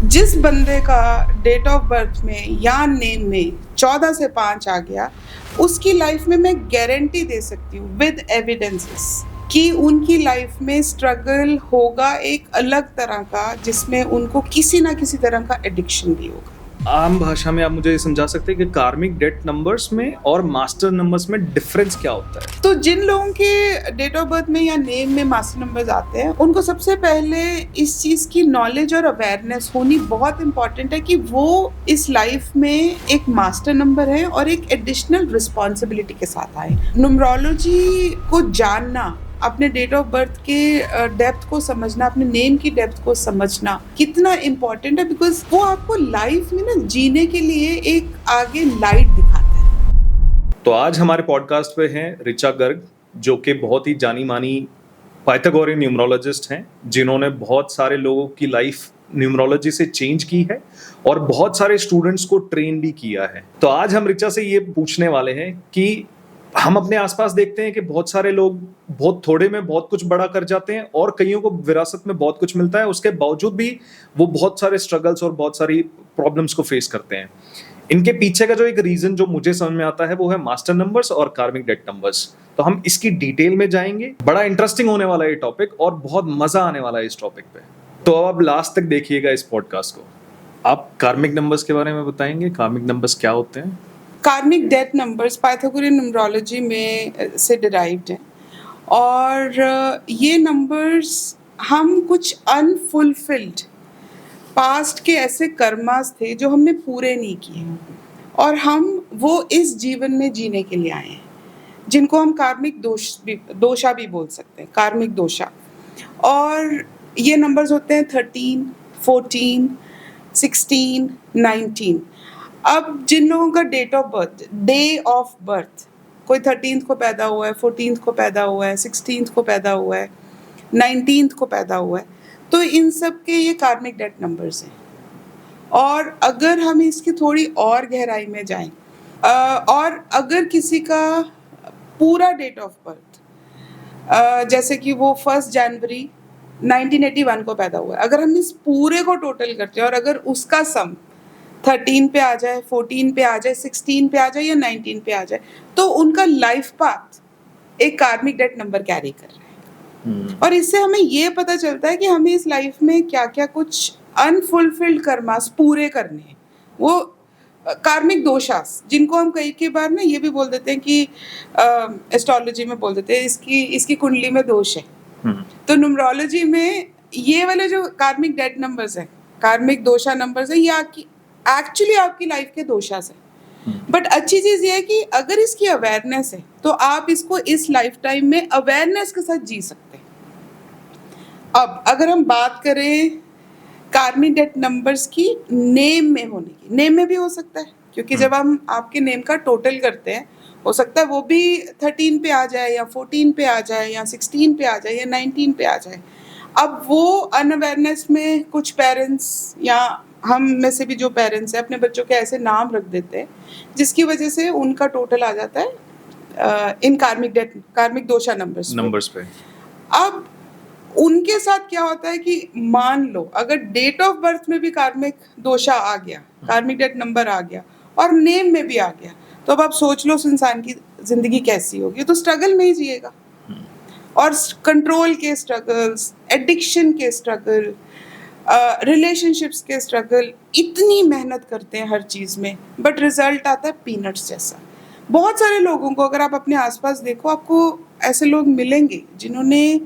जिस बंदे का डेट ऑफ बर्थ में या नेम में 14 से 5 आ गया, उसकी लाइफ में मैं गारंटी दे सकती हूँ विद एविडेंसेस कि उनकी लाइफ में स्ट्रगल होगा एक अलग तरह का, जिसमें उनको किसी ना किसी तरह का एडिक्शन भी होगा। आम भाषा में आप मुझे ये समझा सकते हैं कि कार्मिक डेट नंबर्स में और मास्टर नंबर्स में डिफरेंस क्या होता है? तो जिन लोगों के डेट ऑफ बर्थ में या नेम में मास्टर नंबर्स आते हैं, उनको सबसे पहले इस चीज़ की नॉलेज और अवेयरनेस होनी बहुत इंपॉर्टेंट है कि वो इस लाइफ में एक मास्टर नंबर है और एक एडिशनल रिस्पॉन्सिबिलिटी के साथ आए। न्यूमरोलॉजी को जानना, अपने डेट ऑफ बर्थ के डेप्थ को समझना, अपने नेम की डेप्थ को समझना कितना इम्पोर्टेंट है, बिकॉज वो आपको लाइफ में ना जीने के लिए एक आगे लाइट दिखाता है। तो आज हमारे पॉडकास्ट पे हैं ऋचा गर्ग, जो कि बहुत ही जानी मानी पाइथागोरियन न्यूमरोलॉजिस्ट हैं, जिन्होंने बहुत सारे लोगों की लाइफ न्यूमरोलॉजी से चेंज की है और बहुत सारे स्टूडेंट्स को ट्रेन भी किया है। तो आज हम ऋचा से ये पूछने वाले हैं कि हम अपने आसपास देखते हैं कि बहुत सारे लोग बहुत थोड़े में बहुत कुछ बड़ा कर जाते हैं और कईयों को विरासत में बहुत कुछ मिलता है, उसके बावजूद भी वो बहुत सारे स्ट्रगल्स और बहुत सारी प्रॉब्लम्स को फेस करते हैं। इनके पीछे का जो एक रीजन जो मुझे समझ में आता है वो है मास्टर नंबर्स और कार्मिक डेट नंबर्स। तो हम इसकी डिटेल में जाएंगे। बड़ा इंटरेस्टिंग होने वाला है ये टॉपिक और बहुत मजा आने वाला है इस टॉपिक पे। तो अब लास्ट तक देखिएगा इस पॉडकास्ट को। आप कार्मिक नंबर्स के बारे में बताएंगे, कार्मिक नंबर्स क्या होते हैं? कार्मिक डेट नंबर्स पाइथागोरियन न्यूमरोलॉजी में से डिराइव्ड हैं और ये नंबर्स हम कुछ अनफुलफिल्ड पास्ट के ऐसे कर्मास थे जो हमने पूरे नहीं किए और हम वो इस जीवन में जीने के लिए आए हैं, जिनको हम कार्मिक दोषा भी बोल सकते हैं, कार्मिक दोषा। और ये नंबर्स होते हैं 13, 14, 16, 19। अब जिन लोगों का date of birth, day of birth, कोई 13th को पैदा हुआ है, 14th को पैदा हुआ है, 16th को पैदा हुआ है, 19th को पैदा हुआ है, तो इन सब के ये कार्मिक डेट नंबर्स हैं। और अगर हम इसकी थोड़ी और गहराई में जाएं, और अगर किसी का पूरा डेट ऑफ बर्थ जैसे कि वो 1 जनवरी 1981 को पैदा हुआ है, अगर हम इस पूरे को टोटल करते हैं और अगर उसका सम 13 पे आ जाए, 14 पे आ जाए, 16 पे आ जाए या 19 पे आ जाए, तो उनका लाइफ पाथ एक कार्मिक डेट नंबर कैरी कर रहा है। और इससे हमें ये पता चलता है कि हमें इस लाइफ में क्या क्या कुछ अनफुलफिल्ड कर्मास पूरे करने हैं, वो कार्मिक दोषास, जिनको हम कई के बार ना ये भी बोल देते हैं कि एस्ट्रोलॉजी में बोल देते हैं इसकी कुंडली में दोष है। तो न्यूमरोलॉजी में ये वाले जो कार्मिक डेट नंबर्स है, कार्मिक दोषा नंबर्स है, ये एक्चुअली आपकी लाइफ के दोषास है। बट अच्छी चीज ये है कि अगर इसकी अवेयरनेस है तो आप इसको इस लाइफ टाइम में अवेयरनेस के साथ जी सकते हैं। अब अगर हम बात करें कार्मिक डेट नंबर्स की नेम में होने की, नेम में भी हो सकता है, क्योंकि जब हम आपके नेम का टोटल करते हैं, हो सकता है वो भी 13 पे आ जाए या 14 पे आ जाए या 16 पे आ जाए या 19 पे आ जाए। अब वो अनअवेयरनेस में कुछ पेरेंट्स या हम में से भी जो पेरेंट्स हैं अपने बच्चों के ऐसे नाम रख देते हैं जिसकी वजह से उनका टोटल आ जाता है इन कार्मिक दोषा नंबर्स पे। अब उनके साथ क्या होता है कि मान लो अगर डेट ऑफ बर्थ में भी कार्मिक दोषा आ गया, कार्मिक डेट नंबर आ गया और नेम में भी आ गया, तो अब आप सोच लो उस इंसान की जिंदगी कैसी होगी। तो स्ट्रगल में ही जिएगा और कंट्रोल के स्ट्रगल्स, एडिक्शन के स्ट्रगल, रिलेशनशिप्स के स्ट्रगल, इतनी मेहनत करते हैं हर चीज़ में, बट रिजल्ट आता है पीनट्स जैसा। बहुत सारे लोगों को अगर आप अपने आसपास देखो, आपको ऐसे लोग मिलेंगे जिन्होंने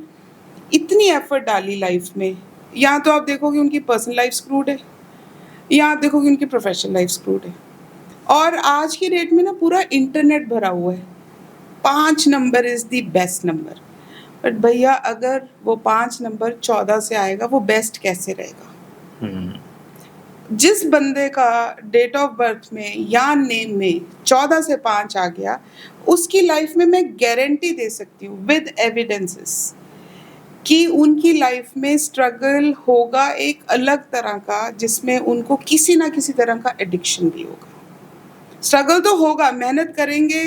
इतनी एफर्ट डाली लाइफ में, या तो आप देखोगे उनकी पर्सनल लाइफ स्क्रूड है या आप देखोगे उनकी प्रोफेशनल लाइफ स्क्रूड है। और आज की डेट में ना पूरा इंटरनेट भरा हुआ है, 5 number is the best number. But भैया अगर वो 5 नंबर 14 से आएगा, वो बेस्ट कैसे रहेगा? जिस बंदे का डेट ऑफ बर्थ में या नेम में 14 से 5 आ गया, उसकी लाइफ में मैं गारंटी दे सकती हूँ विद एविडेंसेस कि उनकी लाइफ में स्ट्रगल होगा एक अलग तरह का, जिसमें उनको किसी ना किसी तरह का एडिक्शन भी होगा। स्ट्रगल तो होगा, मेहनत करेंगे,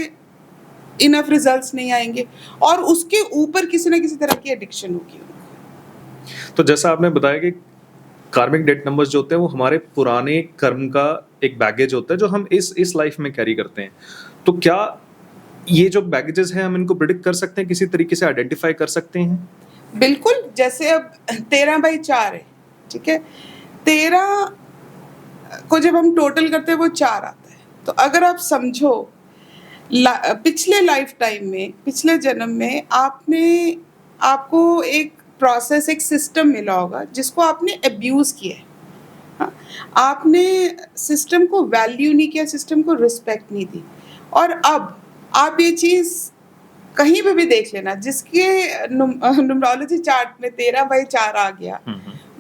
इनफ रिजल्ट्स नहीं आएंगे और उसके ऊपर किसी ना किसी तरह की एडिक्शन होगी। तो जैसा आपने बताया कि कार्मिक डेट नंबर्स जो होते हैं वो हमारे पुराने कर्म का एक बैगेज होता है जो हम इस लाइफ में कैरी करते हैं। तो क्या ये जो बैगेजेस हैं हम इनको प्रिडिक्ट कर सकते हैं, किसी तरीके से आइडेंटिफाई कर सकते हैं? बिल्कुल, जैसे अब 13/4 है, ठीक है? 13 को जब हम टोटल करते हैं वो 4 आता है। तो अगर आप समझो पिछले लाइफ टाइम में, पिछले जन्म में आपको एक प्रोसेस, एक सिस्टम मिला होगा जिसको आपने अब्यूज़ किया है। हाँ, आपने सिस्टम को वैल्यू नहीं किया, सिस्टम को रिस्पेक्ट नहीं दी। और अब आप ये चीज़ कहीं पे भी देख लेना, जिसके न्यूमरोलॉजी चार्ट में 13/4 आ गया,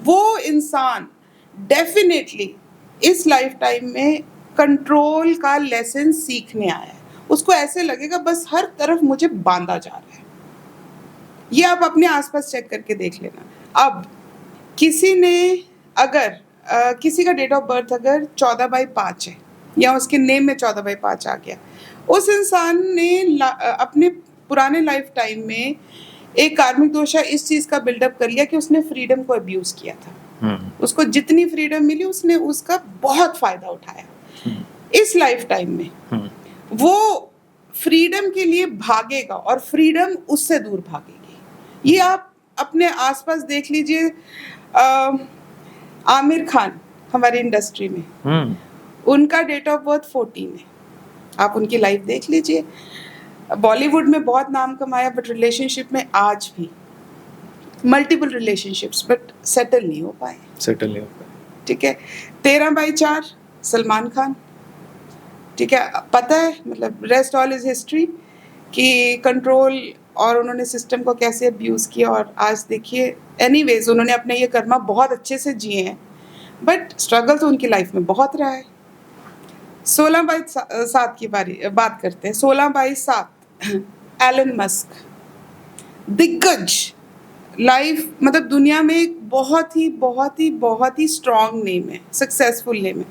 वो इंसान डेफिनेटली इस लाइफ टाइम में कंट्रोल का लेसन सीखने आया है। उसको ऐसे लगेगा बस हर तरफ मुझे बांधा जा रहा है। ये आप अपने आसपास चेक करके देख लेना। अब किसी ने अगर किसी का डेट ऑफ बर्थ अगर 14/5 है या उसके नेम में 14/5 आ गया, उस इंसान ने अपने पुराने लाइफ टाइम में एक कार्मिक दोषा इस चीज का बिल्डअप कर लिया कि उसने फ्रीडम को अब्यूज किया था। उसको जितनी फ्रीडम मिली उसने उसका बहुत फायदा उठाया। इस लाइफ टाइम में वो फ्रीडम के लिए भागेगा और फ्रीडम उससे दूर भागेगी। ये आप अपने आसपास देख लीजिए। आमिर खान हमारी इंडस्ट्री में, उनका डेट ऑफ बर्थ 14 है। आप उनकी लाइफ देख लीजिए। बॉलीवुड में बहुत नाम कमाया, बट रिलेशनशिप में आज भी मल्टीपल रिलेशनशिप्स, बट सेटल नहीं हो पाए। ठीक है। 13/4 सलमान खान, ठीक है। पता है, मतलब रेस्ट ऑल इज हिस्ट्री कि कंट्रोल और उन्होंने सिस्टम को कैसे अब्यूज़ किया। और आज देखिए, एनीवेज उन्होंने अपने ये कर्मा बहुत अच्छे से जिए हैं, बट स्ट्रगल तो उनकी लाइफ में बहुत रहा है। 16/7 की बात करते हैं। 16/7 एलन मस्क, दिग्गज लाइफ, मतलब दुनिया में एक बहुत ही स्ट्रॉन्ग नेम है, सक्सेसफुल नेम है।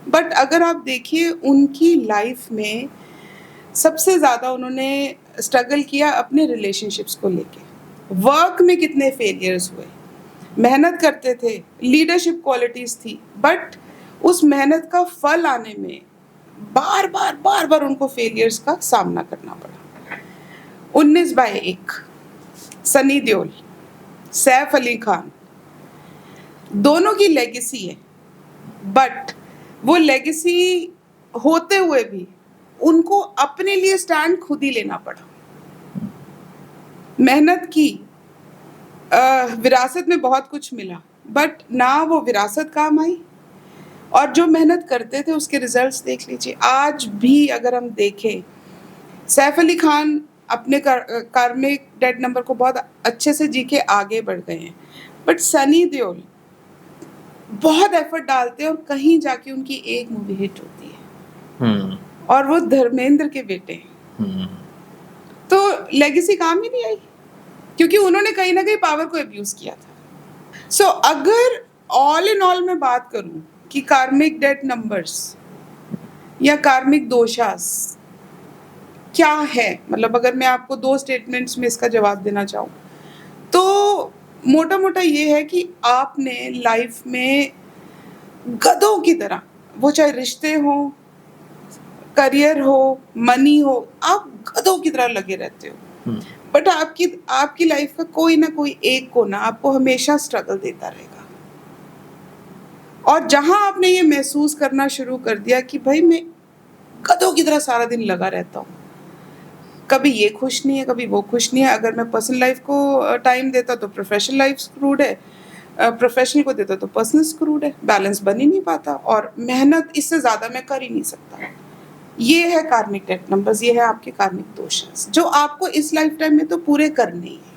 बट अगर आप देखिए उनकी लाइफ में सबसे ज़्यादा उन्होंने स्ट्रगल किया अपने रिलेशनशिप्स को लेके। वर्क में कितने फेलियर्स हुए, मेहनत करते थे, लीडरशिप क्वालिटीज़ थी, बट उस मेहनत का फल आने में बार बार उनको फेलियर्स का सामना करना पड़ा। 19/1 सनी देओल, सैफ अली खान, दोनों की लेगेसी है, बट वो लेगेसी होते हुए भी उनको अपने लिए स्टैंड खुद ही लेना पड़ा। मेहनत की, विरासत में बहुत कुछ मिला, बट ना वो विरासत काम आई, और जो मेहनत करते थे उसके रिजल्ट्स देख लीजिए। आज भी अगर हम देखें, सैफ अली खान अपने कार्मिक डेट नंबर को बहुत अच्छे से जी के आगे बढ़ गए हैं, बट सनी देओल बहुत एफर्ट डालते हैं और कहीं जाके उनकी एक मूवी हिट होती है, और वो धर्मेंद्र के बेटे हैं। तो लेगेसी काम ही नहीं आई, क्योंकि उन्होंने कहीं ना कहीं पावर को अब्यूज किया था। सो अगर ऑल इन ऑल मैं बात करूं कि कार्मिक डेट नंबर्स या कार्मिक दोषास क्या है, मतलब अगर मैं आपको 2 स्टेटमेंट्स में इसका जवाब देना चाहूँ, तो मोटा ये है कि आपने लाइफ में गधों की तरह, वो चाहे रिश्ते हो, करियर हो, मनी हो, आप गधों की तरह लगे रहते हो, बट आपकी लाइफ का कोई ना कोई एक कोना आपको हमेशा स्ट्रगल देता रहेगा। और जहां आपने ये महसूस करना शुरू कर दिया कि भाई मैं गधों की तरह सारा दिन लगा रहता हूँ, कभी ये खुश नहीं है, कभी वो खुश नहीं है, अगर मैं पर्सनल लाइफ को टाइम देता तो प्रोफेशनल लाइफ स्क्रूड है, प्रोफेशनल को देता तो पर्सनल स्क्रूड है, बैलेंस बन ही नहीं पाता, और मेहनत इससे ज़्यादा मैं कर ही नहीं सकता। ये है कार्मिक डेट नंबर्स, ये है आपके कार्मिक दोष, जो आपको इस लाइफ टाइम में तो पूरे करने ही है।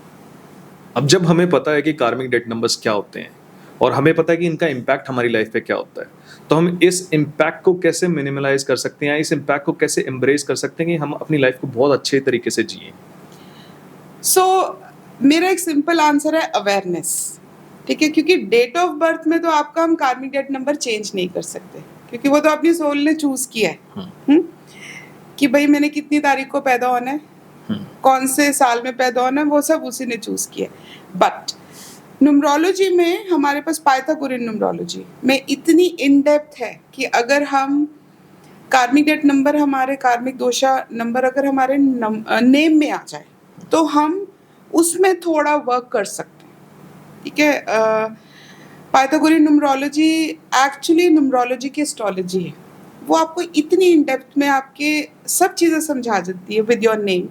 अब जब हमें पता है कि कार्मिक डेट नंबर्स क्या होते हैं और हमें पता है कि इनका इम्पैक्ट हमारी लाइफ पे क्या होता है, तो हम इस इम्पैक्ट को कैसे मिनिमलाइज कर सकते हैं, इस इम्पैक्ट को कैसे एम्ब्रेस कर सकते हैं कि हम अपनी लाइफ को बहुत अच्छे तरीके से जिए? मेरा एक सिंपल आंसर है अवेयरनेस, ठीक है। क्योंकि डेट ऑफ बर्थ में तो आपका हम कार्मिक डेट नंबर चेंज नहीं कर सकते, क्योंकि वो तो अपनी सोल ने चूज किया है कि भाई मैंने कितनी तारीख को पैदा होना है, कौन से साल में पैदा होना है, वो सब उसी ने चूज किया है। बट न्यूमरोलॉजी में हमारे पास पाइथागोरियन न्यूमरोलॉजी में इतनी इन डेप्थ है कि अगर हम कार्मिक डेट नंबर, हमारे कार्मिक दोषा नंबर अगर हमारे नेम में आ जाए तो हम उसमें थोड़ा वर्क कर सकते हैं, ठीक है। पाइथागोरियन न्यूमरोलॉजी एक्चुअली न्यूमरोलॉजी की एस्ट्रोलॉजी है। वो आपको इतनी इन डेप्थ में आपके सब चीज़ें समझा देती है विद योर नेम,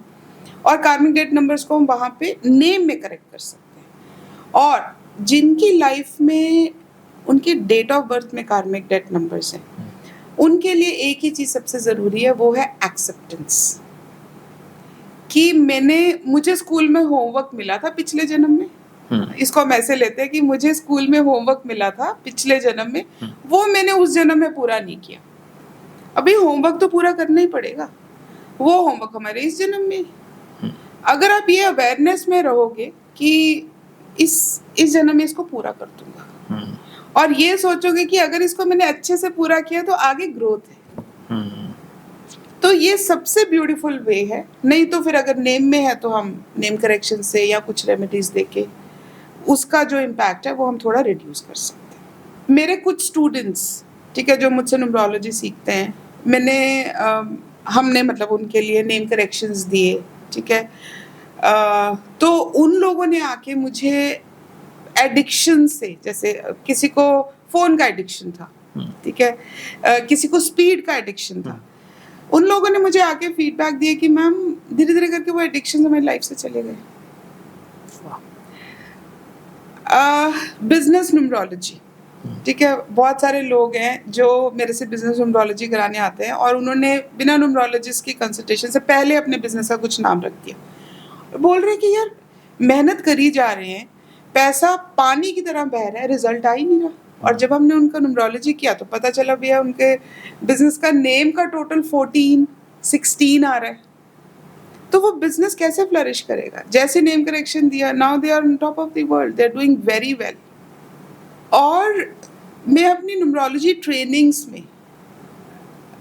और कार्मिक डेट नंबर्स को हम वहाँ पे नेम में करेक्ट कर सकते हैं। और जिनकी लाइफ में उनकी डेट ऑफ बर्थ में कार्मिक डेट नंबर्स हैं, उनके लिए एक ही चीज़ सबसे ज़रूरी है, वो है एक्सेप्टेंस। कि मुझे स्कूल में होमवर्क मिला था पिछले जन्म में, इसको हम ऐसे लेते हैं कि मुझे स्कूल में होमवर्क मिला था पिछले जन्म में, वो मैंने उस जन्म में पूरा नहीं किया। अभी होमवर्क तो पूरा करना ही पड़ेगा, वो होमवर्क हमारे इस जन्म में। अगर आप ये अवेयरनेस में रहोगे कि इस जन्म में इसको पूरा कर दूंगा, और ये सोचोगे कि अगर इसको मैंने अच्छे से पूरा किया तो आगे ग्रोथ है, तो ये सबसे ब्यूटीफुल वे है। नहीं तो फिर अगर नेम में है तो हम नेम करेक्शन से या कुछ रेमेडीज देके उसका जो इम्पैक्ट है वो हम थोड़ा रिड्यूस कर सकते हैं। मेरे कुछ स्टूडेंट्स, ठीक है, जो मुझसे न्यूमरोलॉजी सीखते हैं, हमने मतलब उनके लिए नेम करेक्शंस दिए, ठीक है। तो उन लोगों ने आके मुझे एडिक्शन से, जैसे किसी को फोन का एडिक्शन था, ठीक है, किसी को स्पीड का एडिक्शन था, उन लोगों ने मुझे आके फीडबैक दिया कि मैम धीरे धीरे करके वो एडिक्शन हमारी लाइफ से चले गए। बिजनेस न्यूमरोलॉजी, ठीक है, बहुत सारे लोग हैं जो मेरे से बिजनेस न्यूमरोलॉजी कराने आते हैं और उन्होंने बिना न्यूमरोलॉजिस्ट की कंसल्टेशन से पहले अपने बिजनेस का कुछ नाम रख दिया। बोल रहे कि यार मेहनत करी जा रहे हैं, पैसा पानी की तरह बह रहा है, रिजल्ट आ ही नहीं रहा। और जब हमने उनका न्यूमरोलॉजी किया तो पता चला भैया उनके बिजनेस का नेम का टोटल 14, 16 आ रहा है। तो वो बिजनेस कैसे फ्लरिश करेगा? जैसे नेम करेक्शन दिया, now they are on top of the world, they are doing very well. और मैं अपनी न्यूमरोलॉजी ट्रेनिंग्स में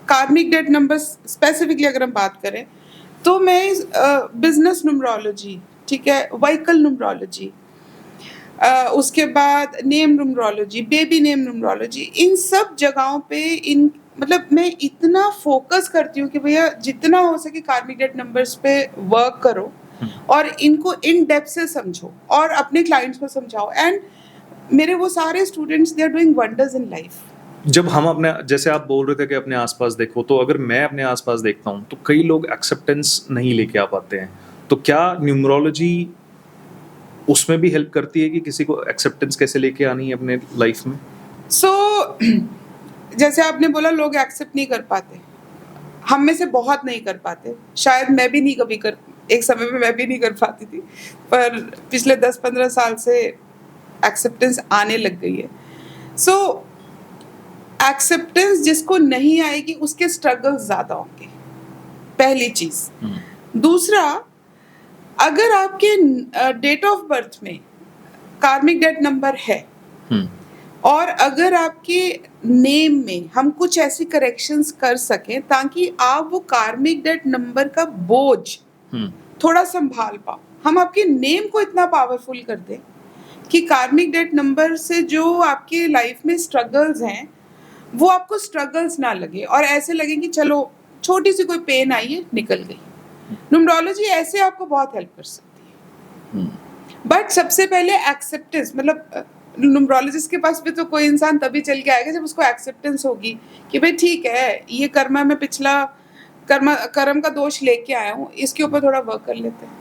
कार्मिक डेट नंबर स्पेसिफिकली अगर हम बात करें तो मैं बिजनेस न्यूमरोलॉजी, ठीक है, व्हीकल न्यूमरोलॉजी, उसके बाद name numerology, baby name numerology, इन सब जगहों पे मतलब मैं इतना फोकस करती हूँ कि भैया जितना हो सके कार्मिक डेट नंबर्स पे वर्क करो और इनको इन डेप्थ से समझो और अपने क्लाइंट्स को समझाओ। एंड मेरे वो सारे students, they are doing wonders in life. जब हम अपने, जैसे आप बोल रहे थे कि अपने आसपास देखो, तो अगर मैं अपने आसपास देखता हूँ तो कई लोग एक्सेप्टेंस नहीं लेके आ पाते हैं, तो क्या न्यूमरोलॉजी उसमें भी हेल्प करती है कि किसी को एक्सेप्टेंस कैसे लेके आनी है अपने लाइफ में? जैसे आपने बोला लोग एक्सेप्ट नहीं कर पाते, हम में से बहुत नहीं कर पाते, शायद मैं भी नहीं कभी एक समय में मैं भी नहीं कर पाती थी, पर पिछले 10-15 साल से एक्सेप्टेंस आने लग गई है। एक्सेप्टेंस जिसको नहीं आएगी उसके स्ट्रगल्स ज्यादा होंगे, पहली चीज। दूसरा, अगर आपके डेट ऑफ बर्थ में कार्मिक डेट नंबर है और अगर आपके नेम में हम कुछ ऐसी करेक्शंस कर सकें ताकि आप वो कार्मिक डेट नंबर का बोझ थोड़ा संभाल पाओ, हम आपके नेम को इतना पावरफुल कर दें कि कार्मिक डेट नंबर से जो आपके लाइफ में स्ट्रगल्स हैं वो आपको स्ट्रगल्स ना लगे और ऐसे लगे कि चलो छोटी सी कोई पेन आई है निकल गई। न्यूमरोलॉजी ऐसे आपको बहुत हेल्प कर सकती है। बट सबसे पहले एक्सेप्टेंस, मतलब न्यूमरोलॉजिस्ट के पास भी तो कोई इंसान तभी चल के आएगा जब उसको एक्सेप्टेंस होगी कि भाई ठीक है, ये कर्मा में पिछला कर्म का दोष लेके आया हूँ, इसके ऊपर थोड़ा वर्क कर लेते हैं।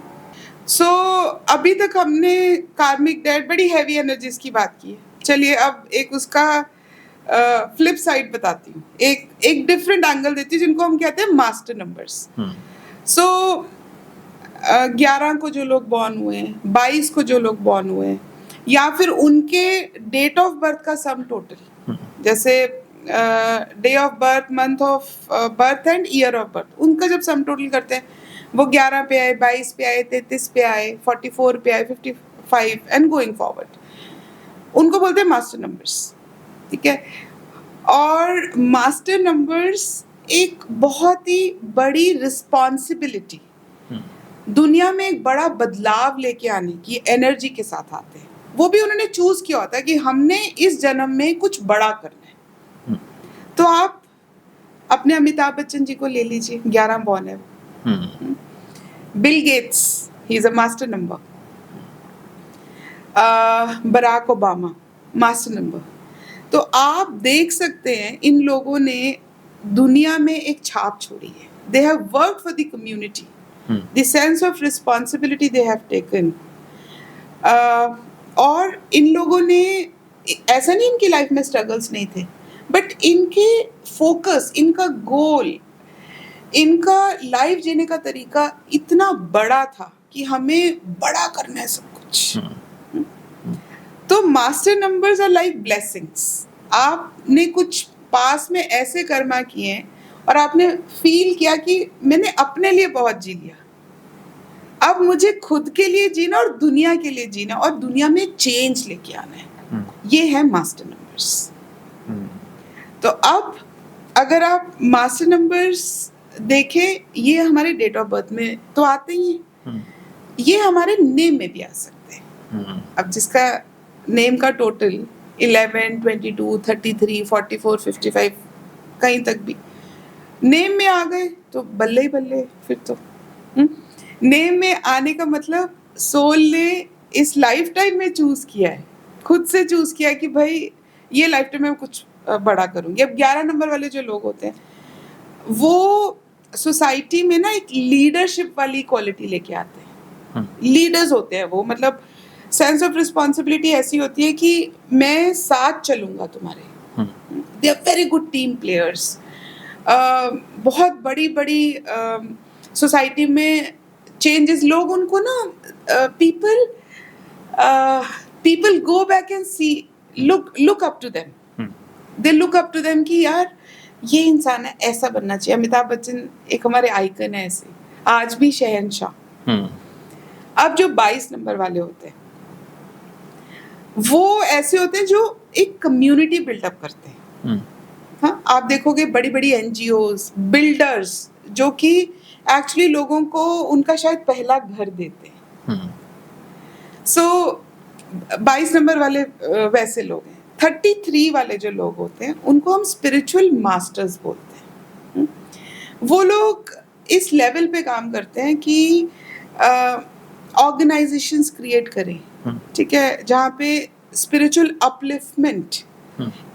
अभी तक हमने कार्मिक डेट, बड़ी हैवी एनर्जीज की बात की है। चलिए अब एक उसका फ्लिप साइड बताती हूँ, एक डिफरेंट एंगल देती हूँ, जिनको हम कहते हैं मास्टर नंबर्स। 11 को जो लोग बॉर्न हुए हैं, 22 को जो लोग बॉर्न हुए हैं, या फिर उनके डेट ऑफ बर्थ का सम टोटल, जैसे day of birth, month of birth and year of birth, उनका जब सम टोटल करते हैं वो 11 पे आए, 22 पे आए, 33 पे आए, 44 पे आए, 55 एंड गोइंग फॉरवर्ड, उनको बोलते हैं मास्टर नंबर्स, ठीक है। और मास्टर नंबर्स एक बहुत ही बड़ी रिस्पॉन्सिबिलिटी, दुनिया में एक बड़ा बदलाव लेके आने की एनर्जी के साथ आते हैं। वो भी उन्होंने चूज किया होता है कि हमने इस जन्म में कुछ बड़ा करना है। तो आप अपने अमिताभ बच्चन जी को ले लीजिए, 11 बॉर्न है वो। Bill Gates, he is a master number. Barack Obama, master number. तो आप देख सकते हैं इन लोगों ने दुनिया में एक छाप छोड़ी है। They have worked for the community, the sense of responsibility they have taken. और इन लोगों ने, ऐसा नहीं इनकी लाइफ में स्ट्रगल्स नहीं थे, बट इनके फोकस, इनका गोल, इनका लाइफ जीने का तरीका इतना बड़ा था कि हमें बड़ा करना है सब कुछ। तो master numbers are like blessings. आपने कुछ पास में ऐसे कर्मा किए हैं और आपने फील किया कि मैंने अपने लिए बहुत जी लिया, अब मुझे खुद के लिए जीना और दुनिया के लिए जीना और दुनिया में चेंज लेके आना है। ये है मास्टर नंबर्स। तो अब अगर आप मास्टर नंबर्स देखें, ये हमारे डेट ऑफ बर्थ में तो आते ही हैं, ये हमारे नेम में भी आ सकते हैं। अब जिसका नेम का टोटल 11, 22, 33, 44, 55 कहीं तक भी नेम में आ गए तो बल्ले ही बल्ले। फिर तो नेम में आने का मतलब सोल ने इस लाइफ टाइम में चूज किया है, खुद से चूज किया है कि भाई ये लाइफ टाइम में कुछ बड़ा करूंगी। अब 11 नंबर वाले जो लोग होते हैं वो सोसाइटी में ना एक लीडरशिप वाली क्वालिटी लेके आते हैं। लीडर्स होते हैं वो, मतलब सेंस ऑफ रिस्पॉन्सिबिलिटी ऐसी होती है कि मैं साथ चलूंगा तुम्हारे। They are very good team players. बहुत बड़ी बड़ी सोसाइटी में चेंजेस, लोग उनको ना people go back and see, look up to them, they look up to them कि यार ये इंसान है, ऐसा बनना चाहिए। अमिताभ बच्चन एक हमारे आइकन है ऐसे, आज भी शहंशाह। अब जो 22 नंबर वाले होते हैं वो ऐसे होते हैं जो एक कम्युनिटी बिल्डअप करते हैं। हाँ, आप देखोगे बड़ी बड़ी एनजीओज, बिल्डर्स जो कि एक्चुअली लोगों को उनका शायद पहला घर देते हैं। सो 22 नंबर वाले वैसे लोग हैं। 33 वाले जो लोग होते हैं उनको हम स्पिरिचुअल मास्टर्स बोलते हैं। वो लोग इस लेवल पे काम करते हैं कि ऑर्गेनाइजेशंस क्रिएट करें, ठीक है, जहाँ पे स्पिरिचुअल अपलिफ्टमेंट,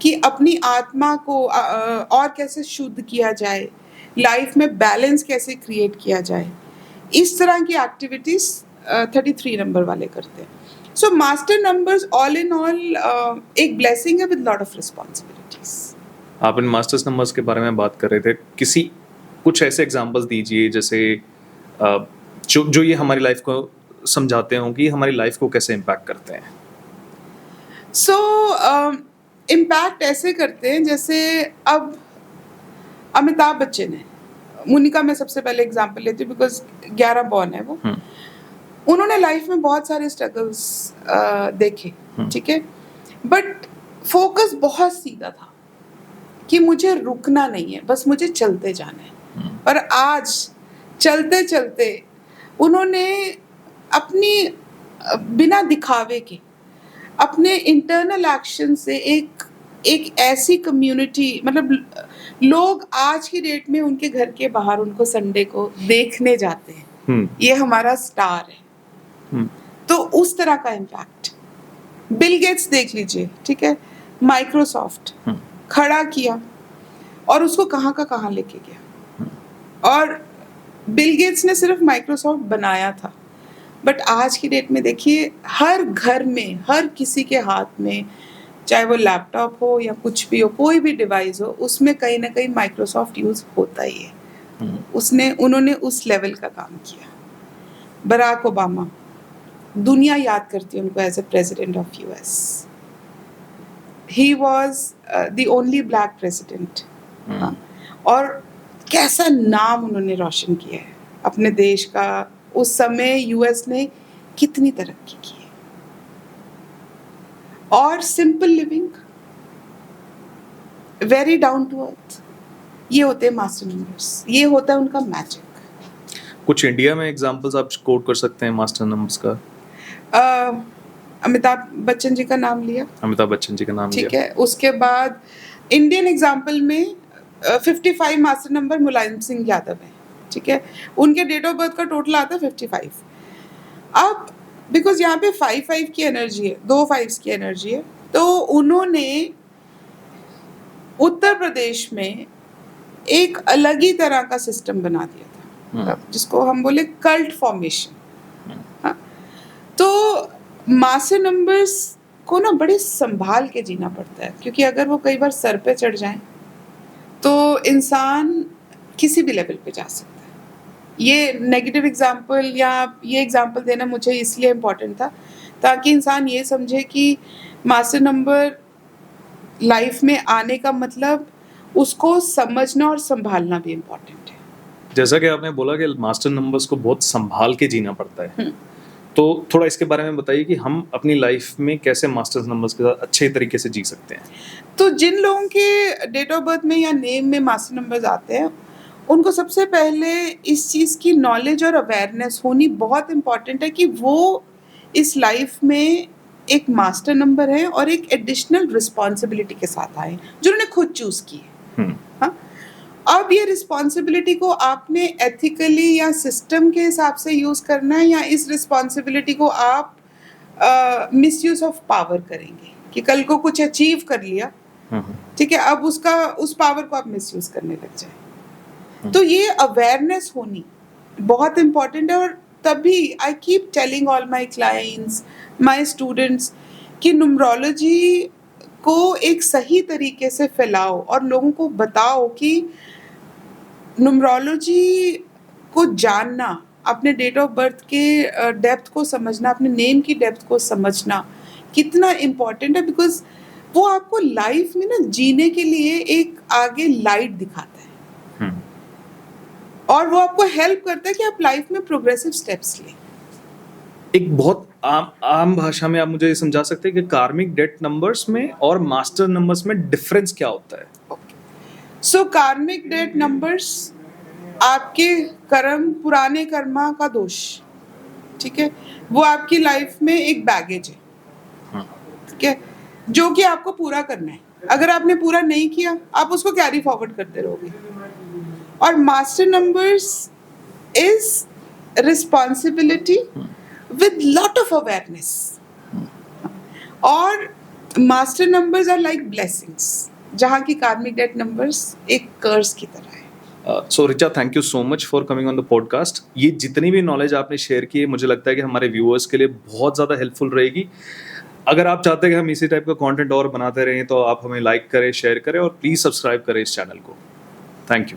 कि अपनी आत्मा को और कैसे शुद्ध किया जाए, लाइफ में बैलेंस कैसे क्रिएट किया जाए, इस तरह की एक्टिविटीज 33 नंबर वाले करते हैं। So master numbers all in all एक ब्लेसिंग है विद लॉट ऑफ रिस्पॉन्सिबिलिटीज। आप इन मास्टर्स नंबर्स के बारे में बात कर रहे थे, कुछ ऐसे एग्जांपल्स दीजिए जैसे जो ये हमारी लाइफ को समझाते हो कि हमारी लाइफ को कैसे इम्पैक्ट करते हैं। सो इम्पैक्ट ऐसे करते हैं जैसे अब अमिताभ बच्चन है, मोनिका में सबसे पहले एग्जांपल लेती हूँ बिकॉज 11 बॉर्न है वो। उन्होंने लाइफ में बहुत सारे स्ट्रगल्स देखे, ठीक है, बट फोकस बहुत सीधा था कि मुझे रुकना नहीं है, बस मुझे चलते जाना है। और आज चलते चलते उन्होंने अपनी बिना दिखावे के अपने इंटरनल एक्शन से एक ऐसी कम्युनिटी, मतलब लोग आज की डेट में उनके घर के बाहर उनको संडे को देखने जाते हैं, ये हमारा स्टार है। तो उस तरह का इम्पैक्ट बिल गेट्स देख लीजिए, ठीक है, माइक्रोसॉफ्ट खड़ा किया और उसको कहाँ का कहाँ लेके गया। और बिल गेट्स ने सिर्फ माइक्रोसॉफ्ट बनाया था, बट आज की डेट में देखिए हर घर में, हर किसी के हाथ में, चाहे वो लैपटॉप हो या कुछ भी हो, कोई भी डिवाइस हो, उसमें कहीं ना कहीं माइक्रोसॉफ्ट यूज होता ही है। उन्होंने उस लेवल का काम किया। बराक ओबामा, दुनिया याद करती है उनको as a president of US. He was the only black president. और कैसा नाम उन्होंने रोशन किया है अपने देश का। उस समय यूएस ने कितनी तरक्की की है। और simple living, very down to earth, ये होते हैं मास्टर नंबर्स, ये होता है उनका मैजिक। कुछ इंडिया में एग्जांपल्स आप कोट कर सकते हैं मास्टर नंबर्स का? अमिताभ बच्चन जी का नाम लिया, अमिताभ बच्चन जी का नाम ठीक लिया। है। उसके बाद इंडियन एग्जाम्पल में 55 मास्टर नंबर मुलायम सिंह यादव है, ठीक है। उनके डेट ऑफ बर्थ का टोटल आता है 55। अब बिकॉज यहाँ पे 5 की एनर्जी है, 2 5 की एनर्जी है, तो उन्होंने उत्तर प्रदेश में एक अलग ही तरह का सिस्टम बना दिया था, मतलब जिसको हम बोले कल्ट फॉर्मेशन। हाँ, तो मास्टर नंबर्स को ना बड़े संभाल के जीना पड़ता है, क्योंकि अगर वो कई बार सर पे चढ़ जाएं तो इंसान किसी भी लेवल पे जा सकता है। ये नेगेटिव एग्जाम्पल या ये एग्जाम्पल देना मुझे इसलिए इम्पोर्टेंट था ताकि इंसान ये समझे कि मास्टर नंबर लाइफ में आने का मतलब उसको समझना और संभालना भी इम्पोर्टेंट है। जैसा कि आपने बोला कि मास्टर नंबर्स को बहुत संभाल के जीना पड़ता है, तो थोड़ा इसके बारे में बताइए कि हम अपनी लाइफ में कैसे मास्टर नंबर्स के साथ अच्छे तरीके से जी सकते हैं। तो जिन लोगों के डेट ऑफ बर्थ में या नेम में मास्टर नंबर्स आते हैं, उनको सबसे पहले इस चीज़ की नॉलेज और अवेयरनेस होनी बहुत इम्पॉर्टेंट है कि वो इस लाइफ में एक मास्टर नंबर है और एक एडिशनल रिस्पॉन्सिबिलिटी के साथ आए जो उन्होंने खुद चूज़ की है। हाँ, अब ये रिस्पॉन्सिबिलिटी को आपने एथिकली या सिस्टम के हिसाब से यूज़ करना है, या इस रिस्पॉन्सिबिलिटी को आप मिसयूज ऑफ पावर करेंगे कि कल को कुछ अचीव कर लिया, ठीक है, अब उस पावर को आप मिसयूज करने लग जाए। तो ये अवेयरनेस होनी बहुत इम्पोर्टेंट है। और तभी I keep telling all my clients, my students कि न्यूमरोलॉजी को एक सही तरीके से फैलाओ और लोगों को बताओ कि न्यूमरोलॉजी को जानना, अपने डेट ऑफ बर्थ के डेप्थ को समझना, अपने नेम की डेप्थ को समझना कितना इम्पोर्टेंट है, बिकॉज वो आपको लाइफ में ना जीने के लिए एक आगे लाइट दिखाता है और वो आपको हेल्प करता है कि आप लाइफ में प्रोग्रेसिव स्टेप्स लें। एक बहुत आम भाषा में आप मुझे ये समझा सकते हैं कि कार्मिक डेट नंबर्स में और मास्टर नंबर्स में डिफरेंस क्या होता है? सो कार्मिक डेट नंबर्स आपके कर्म, पुराने कर्मा का दोष, ठीक है, वो आपकी लाइफ में एक बैगेज है, ठीक है, जो कि आपको पूरा करना है। अगर आपने पूरा नहीं किया, आप उसको कैरी फॉरवर्ड करते रहोगे। और master numbers is responsibility with lot of awareness. और master numbers are like blessings, जहाँ की कार्मिक डेट नंबर्स एक कर्स की तरह है। So Richa, thank you so much for coming on the podcast. ये जितनी भी नॉलेज आपने शेयर की है, मुझे लगता है कि हमारे व्यूअर्स के लिए बहुत ज़्यादा हेल्पफुल रहेगी। अगर आप चाहते हैं कि हम इसी टाइप का कंटेंट और बनाते रहें तो आप हमें लाइक करें, शेयर करें और प्लीज़ सब्सक्राइब करें इस चैनल को। Thank you.